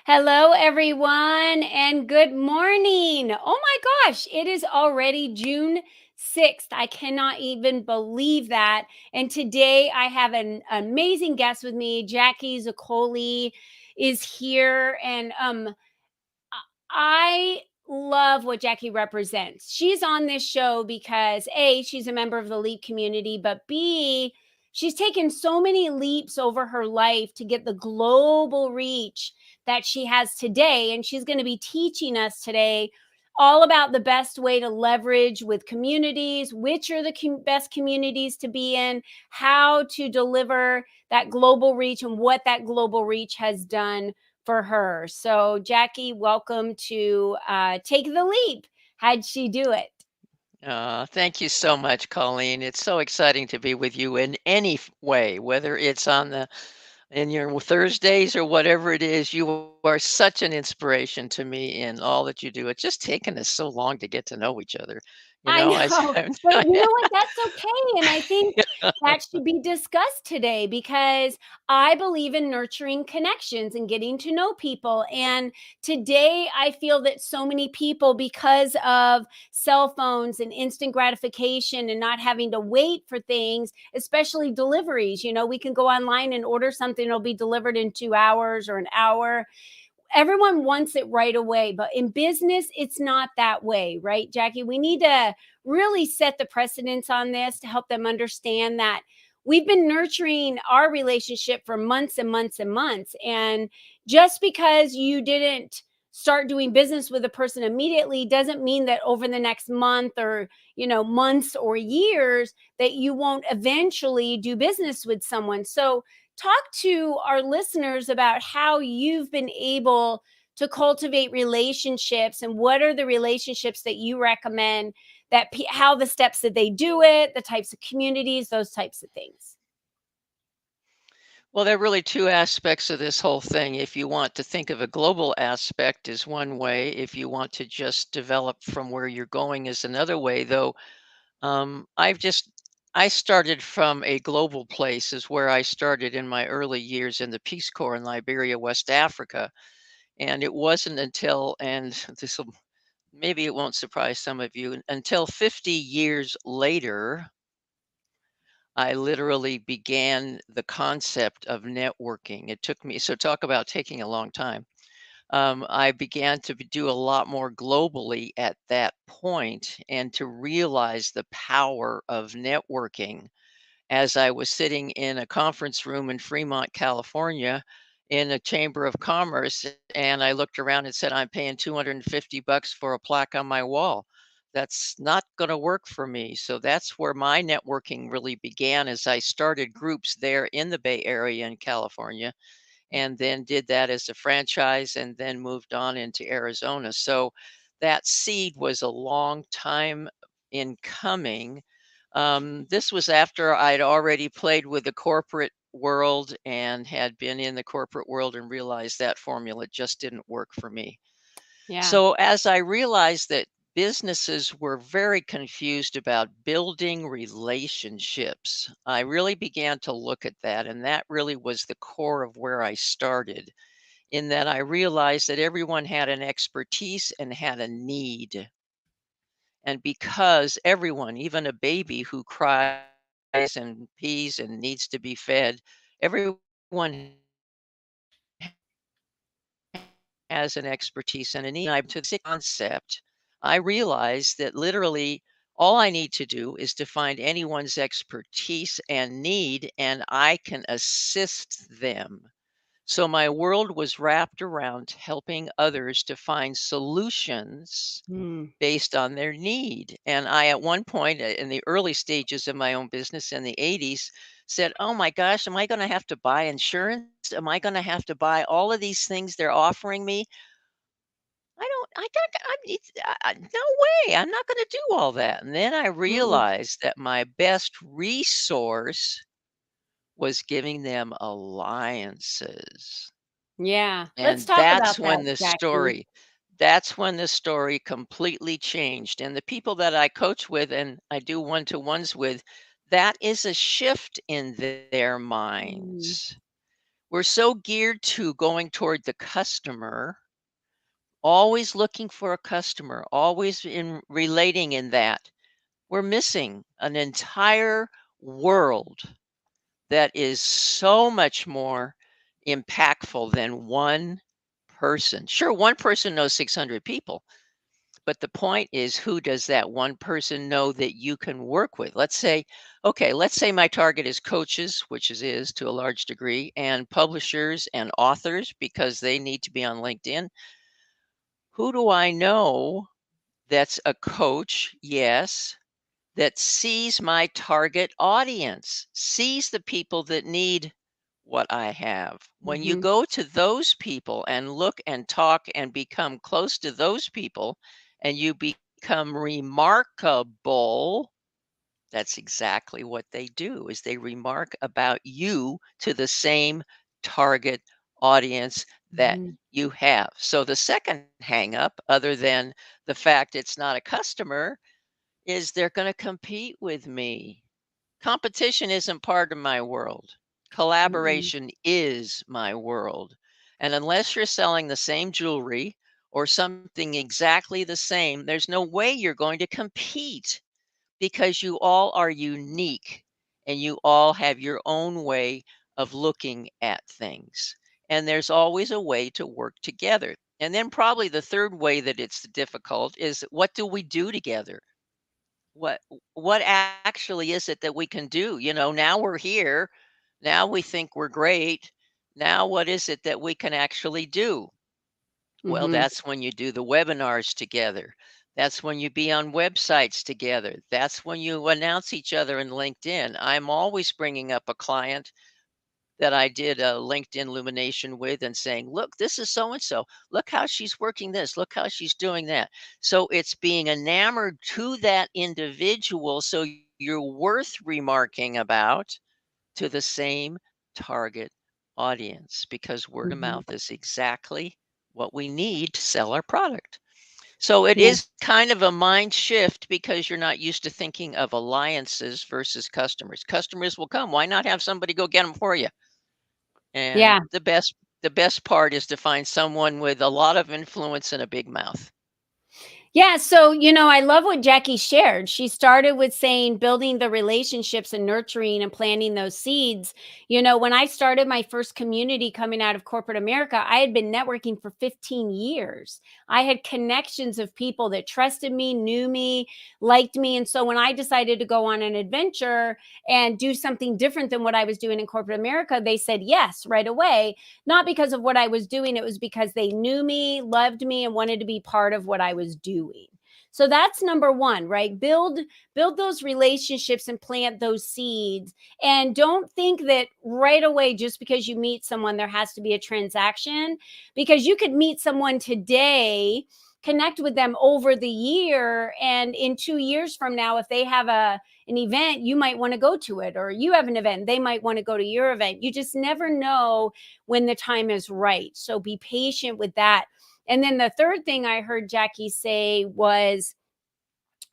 Hello, everyone, and good morning. Oh my gosh, it is already June 6th. I cannot even believe that. And today I have an amazing guest with me. Jacque Zoccoli is here. And I love what Jacque represents. She's on this show because A, she's a member of the Leap community, but B, she's taken so many leaps over her life to get the global reach that she has today. And she's going to be teaching us today all about the best way to leverage with communities, which are the best communities to be in, how to deliver that global reach, and what that global reach has done for her. So, Jacque, welcome to Take the Leap. How'd she do it? Thank you so much, Colleen. It's so exciting to be with you in any way, whether it's in your Thursdays or whatever it is. You are such an inspiration to me in all that you do. It's just taken us so long to get to know each other. You I know, know, but you know what? That's okay. And I think that should be discussed today because I believe in nurturing connections and getting to know people. And today I feel that so many people, because of cell phones and instant gratification and not having to wait for things, especially deliveries, we can go online and order something, it'll be delivered in 2 hours or an hour. Everyone wants it right away, but in business it's not that way, right, Jacque? We need to really set the precedence on this to help them understand that we've been nurturing our relationship for months and months and months, and just because you didn't start doing business with a person immediately doesn't mean that over the next month or months or years that you won't eventually do business with someone. So talk to our listeners about how you've been able to cultivate relationships, and what are the relationships that you recommend, how the steps that they do it, the types of communities, those types of things. well, there are really two aspects of this whole thing. If you want to think of a global aspect is one way. If you want to just develop from where you're going is another way, though. I've just I started from a global place is where I started in my early years in the Peace Corps in Liberia, West Africa. And it wasn't until, and this will maybe it won't surprise some of you, until 50 years later, I literally began the concept of networking. It took me, so talk about taking a long time. I began to do a lot more globally at that point and to realize the power of networking as I was sitting in a conference room in Fremont, California, in a chamber of commerce, and I looked around and said, "I'm paying 250 bucks for a plaque on my wall. That's not going to work for me." So that's where my networking really began as I started groups there in the Bay Area in California, and then did that as a franchise and then moved on into Arizona. So that seed was a long time in coming. This was after I'd already played with the corporate world and had been in the corporate world and realized that formula just didn't work for me. Yeah. So, as I realized that businesses were very confused about building relationships, I really began to look at that. And that really was the core of where I started, in that I realized that everyone had an expertise and had a need. And because everyone, even a baby who cries and pees and needs to be fed, everyone has an expertise and a need. I to the concept, I realized that literally all I need to do is to find anyone's expertise and need, and I can assist them. So my world was wrapped around helping others to find solutions Hmm. based on their need. And I, at one point in the early stages of my own business in the 80s, said, "Oh my gosh, am I going to have to buy insurance? Am I going to have to buy all of these things they're offering me? I don't, no way. I'm not going to do all that." And then I Hmm. realized that my best resource was giving them alliances. Yeah, let's And talk about that, Jacque. that's when the story completely changed. And the people that I coach with and I do one-to-ones with, that is a shift in their Mm. minds we're so geared to going toward the customer, always looking for a customer, always in relating in that. We're missing an entire world that is so much more impactful than one person. Sure, one person knows 600 people, but the point is, who does that one person know that you can work with? Let's say, okay, let's say my target is coaches, which is to a large degree, and publishers and authors because they need to be on LinkedIn. Who do I know that's a coach? Yes, that sees my target audience, sees the people that need what I have. When you Mhm. go to those people and look and talk and become close to those people and you become remarkable, that's exactly what they do is they remark about you to the same target audience that Mhm. you have. So the second hang up, other than the fact it's not a customer, is they're going to compete with me. Competition isn't part of my world. Mm-mm. Collaboration is my world. And unless you're selling the same jewelry or something exactly the same, there's no way you're going to compete because you all are unique and you all have your own way of looking at things. And there's always a way to work together. And then, probably the third way that it's difficult is, what do we do together? What what actually is it that we can do? Now we're here. Now we think we're great. Now what is it that we can actually do? Well, Mhm. that's when you do the webinars together. That's when you be on websites together. That's when you announce each other in LinkedIn. I'm always bringing up a client that I did a LinkedIn Lumination with and saying, "Look, this is so and so. Look how she's working this. Look how she's doing that." So it's being enamored to that individual so you're worth remarking about to the same target audience, because word of Mhm. mouth is exactly what we need to sell our product. So it Yeah. is kind of a mind shift because you're not used to thinking of alliances versus customers. Customers will come. Why not have somebody go get them for you? And Yeah. the best part is to find someone with a lot of influence and a big mouth. Yeah, so I love what Jackie shared. She started with saying building the relationships and nurturing and planting those seeds. When I started my first community coming out of corporate America, I had been networking for 15 years. I had connections of people that trusted me, knew me, liked me. And so when I decided to go on an adventure and do something different than what I was doing in corporate America, they said yes right away, not because of what I was doing. It was because they knew me, loved me, and wanted to be part of what I was doing. So that's number one, right? Build those relationships and plant those seeds. And don't think that right away, just because you meet someone, there has to be a transaction, because you could meet someone today, connect with them over the year, and in 2 years from now, if they have an event, you might want to go to it, or you have an event, they might want to go to your event. You just never know when the time is right. So be patient with that. And then the third thing I heard Jackie say was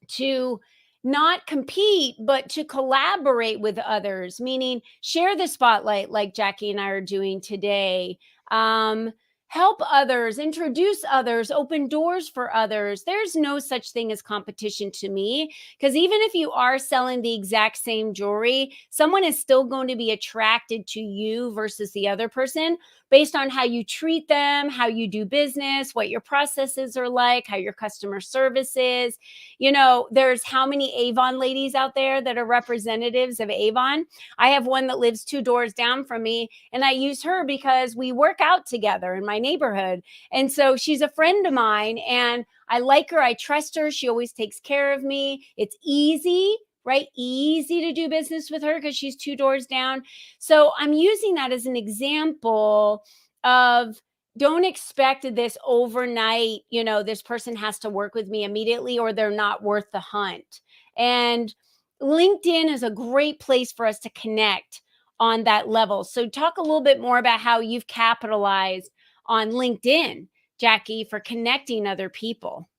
to not compete, but to collaborate with others, meaning share the spotlight like Jackie and I are doing today. Um, Help others, introduce others, open doors for others. There's no such thing as competition to me, because even if you are selling the exact same jewelry, someone is still going to be attracted to you versus the other person based on how you treat them, how you do business, what your processes are like, how your customer service is. There's how many Avon ladies out there that are representatives of Avon. I have one that lives 2 doors down from me, and I use her because we work out together in my neighborhood. And so she's a friend of mine, and I like her. I trust her. She always takes care of me. It's easy, right? Easy to do business with her because she's 2 doors down. So I'm using that as an example of, don't expect this overnight, this person has to work with me immediately or they're not worth the hunt. And LinkedIn is a great place for us to connect on that level. So talk a little bit more about how you've capitalized on LinkedIn, Jackie, for connecting other people.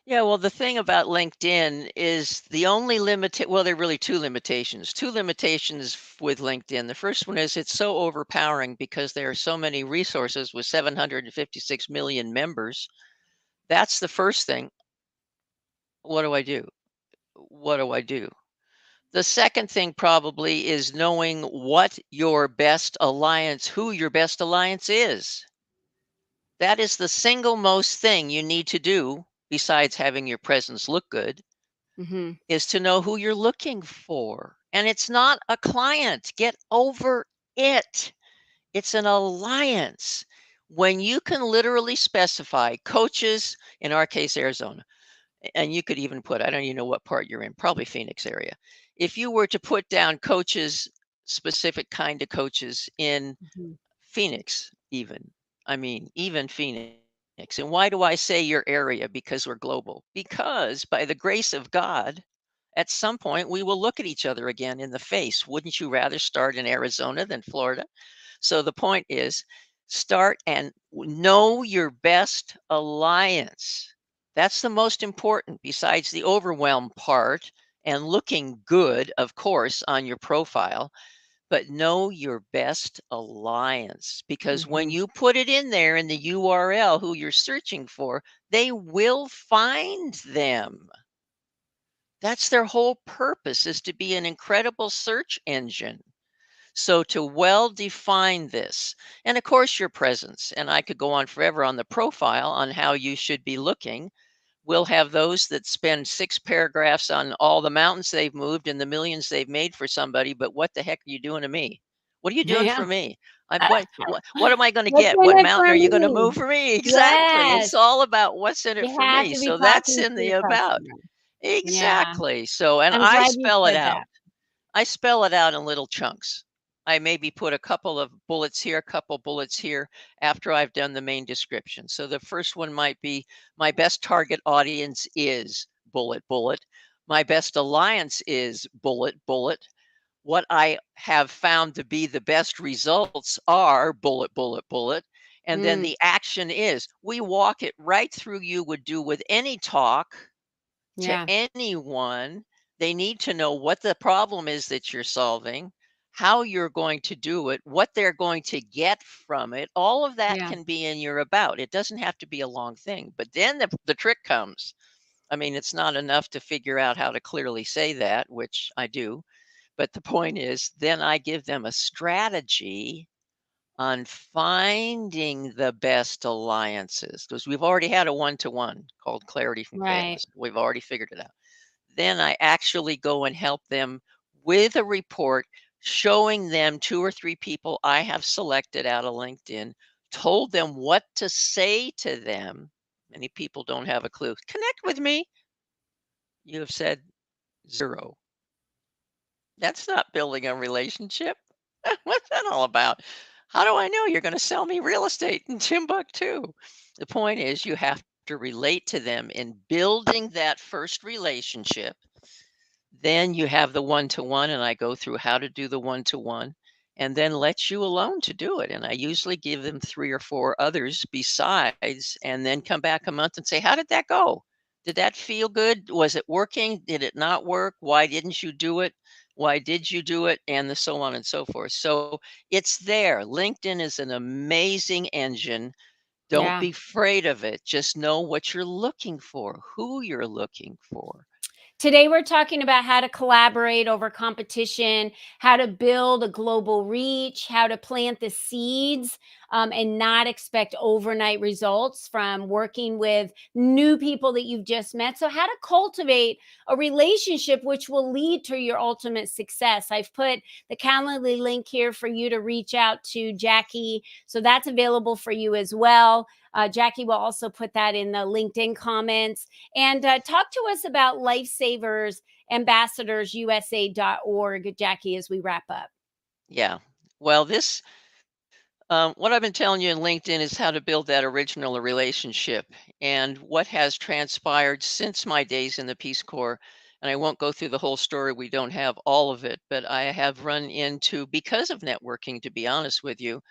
Yeah, well, the thing about LinkedIn is the only well, there are really two limitations. Two limitations with LinkedIn. The first one is it's so overpowering because there are so many resources with 756 million members. That's the first thing. What do I do? What do I do? The second thing probably is knowing who your best alliance is. That is the single most thing you need to do besides having your presence look good Mhm. is to know who you're looking for. And it's not a client. Get over it. It's an alliance. When you can literally specify coaches, in our case, Arizona, and you could even put, I don't even know what part you're in, probably Phoenix area. If you were to put down coaches, specific kind of coaches in Mhm. Phoenix, even. I mean, even Phoenix. And why do I say your area? Because we're global. Because by the grace of God, at some point we will look at each other again in the face. Wouldn't you rather start in Arizona than Florida? So the point is start and know your best alliance. That's the most important, besides the overwhelm part and looking good, of course, on your profile. But know your best alliance, because when Mhm. you put it in there in the URL who you're searching for, they will find them. That's their whole purpose, is to be an incredible search engine. So to well define this, and of course your presence, and I could go on forever on the profile on how you should be looking. We'll have those that spend 6 paragraphs on all the mountains they've moved and the millions they've made for somebody, but what the heck are you doing to me? What are you doing Yeah. for me? What am I gonna What's get? in What it mountain for are you gonna move me? for me? Exactly. Yes. It's all about what's in it You for have me. to be So that's talking in to the your about. customer. Yeah. Exactly. So, and I'm I glad you spell it said out. that. I spell it out in little chunks. I maybe put a couple of bullets here, a couple bullets here after I've done the main description. So the first one might be my best target audience is bullet, bullet. My best alliance is bullet, bullet. What I have found to be the best results are bullet, bullet, bullet. And then Mm, the action is we walk it right through you would do with any talk to yeah, anyone. They need to know what the problem is that you're solving, how you're going to do it, what they're going to get from it. All of that yeah, can be in your about. It doesn't have to be a long thing. But then the trick comes. I mean, it's not enough to figure out how to clearly say that, which I do. But the point is, then I give them a strategy on finding the best alliances, because we've already had a one to one called clarity from right. chaos. We've already figured it out. Then I actually go and help them with a report showing them 2 or 3 people I have selected out of LinkedIn, told them what to say to them. Many people don't have a clue. Connect with me. You have said 0. That's not building a relationship. What's that all about? How do I know you're going to sell me real estate in Timbuktu? The point is, you have to relate to them in building that first relationship. Then you have the one-to-one, and I go through how to do the one-to-one, and then let you alone to do it. And I usually give them 3 or 4 others besides, and then come back a month and say, "How did that go? Did that feel good? Was it working? Did it not work? Why didn't you do it? Why did you do it?" And the so on and so forth. So it's there. LinkedIn is an amazing engine. Don't Yeah. be afraid of it. Just know what you're looking for, who you're looking for. Today, we're talking about how to collaborate over competition, how to build a global reach, how to plant the seeds and not expect overnight results from working with new people that you've just met. So, how to cultivate a relationship which will lead to your ultimate success. I've put the Calendly link here for you to reach out to Jacque. So, that's available for you as well. Jacque will also put that in the LinkedIn comments. And talk to us about Lifesavers Ambassadors USA.org, Jacque, as we wrap up. Yeah. Well, what I've been telling you in LinkedIn is how to build that original relationship. And what has transpired since my days in the Peace Corps, and I won't go through the whole story, we don't have all of it, but I have run into, because of networking, to be honest with you,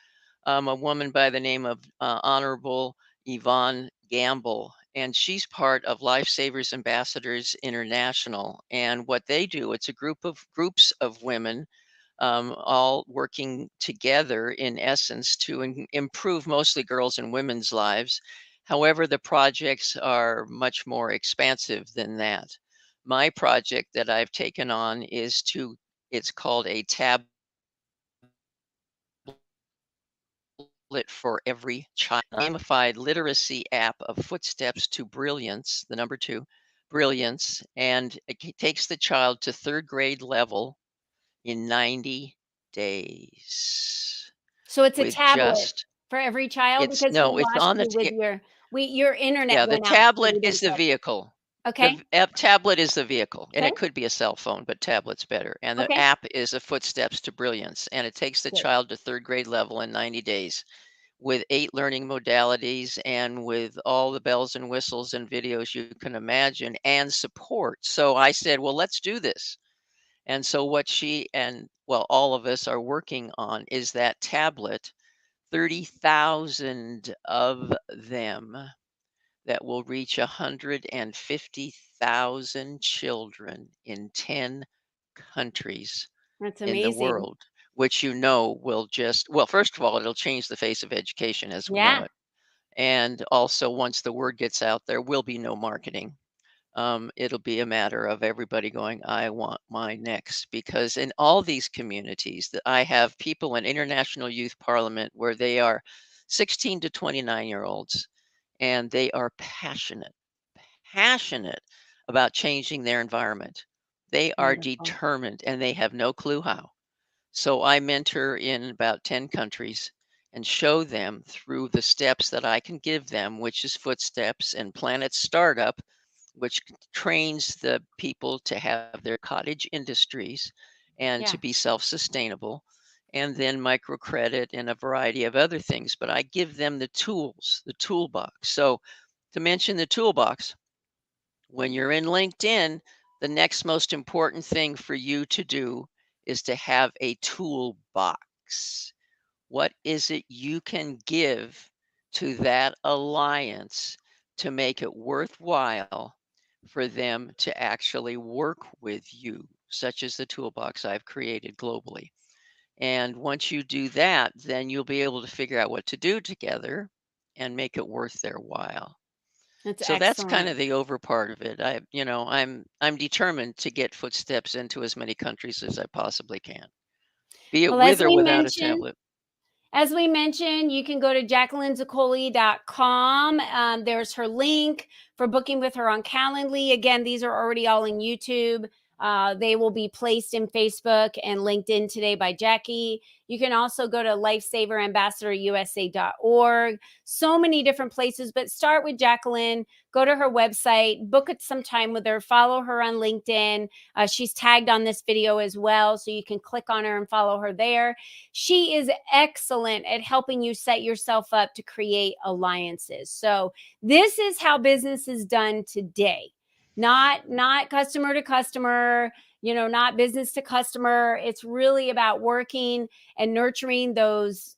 a woman by the name of Honorable Yvonne Gamble. and she's part of Lifesavers Ambassadors International. And what they do, it's a groups of women, all working together in essence to improve mostly girls and women's lives. However, the projects are much more expansive than that. My project that I've taken on it's called a tablet for every child, gamified literacy app of footsteps to brilliance, the number two, brilliance, and it takes the child to third grade level in 90 days So it's a with tablet just for every child it's because we no, it's lost on the you with your internet yeah, the went out, so tablet we is didn't the catch it. vehicle. Okay, Tablet is the vehicle, and okay, it could be a cell phone, but tablet's better. And the okay, app is a footsteps to brilliance, and it takes the good. child to third grade level in 90 days with 8 learning modalities and with all the bells and whistles and videos you can imagine and support. So I said, well, let's do this. And so what she and well, all of us are working on is that tablet, 30,000 of them that will reach 150,000 children in 10 countries That's in the amazing. world, which will just well, first of all, it'll change the face of education as we know Yeah, it. And also, once the word gets out, there will be no marketing. It'll be a matter of everybody going, I want my next. Because in all these communities that I have people in International Youth Parliament where they are 16 to 29-year olds and they are passionate about changing their environment. They are wonderful. determined and they have no clue how. So I mentor in about 10 countries and show them through the steps that I can give them, which is Footsteps and Planet Startup, which trains the people to have their cottage industries and Yeah, to be self sustainable, and then microcredit and a variety of other things. But I give them the tools, the toolbox. So, to mention the toolbox, when you're in LinkedIn, the next most important thing for you to do is to have a toolbox. What is it you can give to that alliance to make it worthwhile for them to actually work with you, such as the toolbox I've created globally? And once you do that, then you'll be able to figure out what to do together and make it worth their while. that's So that's kind excellent. of the over part of it. I'm determined to get Footsteps into as many countries as I possibly can, be it Well, with or without a tablet. as we mentioned, you can go to JacquelineZoccoli.com. There's her link for booking with her on Calendly. Again, these are already all in YouTube. They will be placed in Facebook and LinkedIn today by Jackie. You can also go to lifesaverambassadorusa.org. So many different places, but start with Jacqueline. Go to her website, book some time with her, follow her on LinkedIn. She's tagged on this video as well, so you can click on her and follow her there. She is excellent at helping you set yourself up to create alliances. So this is how business is done today. Not customer to customer, not business to customer. It's really about working and nurturing those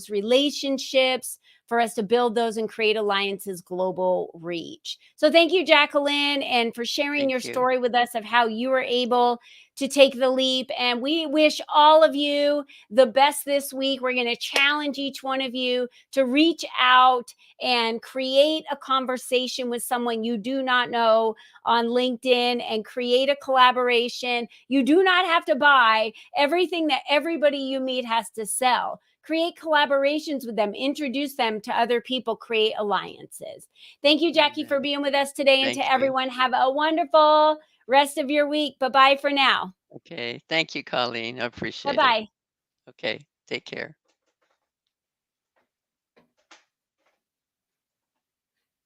relationships for us to build those and create alliances global reach. So thank you, Jacqueline, and for sharing your Thank you. story with us of how you were able to take the leap. And we wish all of you the best this week. We're going to challenge each one of you to reach out and create a conversation with someone you do not know on LinkedIn and create a collaboration. You do not have to buy everything that everybody you meet has to sell. Create collaborations with them, introduce them to other people, create alliances. Thank you, Jackie, for Amen. being with us today. And Thank to you. everyone, have a wonderful rest of your week. Bye bye for now. Okay. Thank you, Colleen. I Bye appreciate it. bye. Okay. Take care.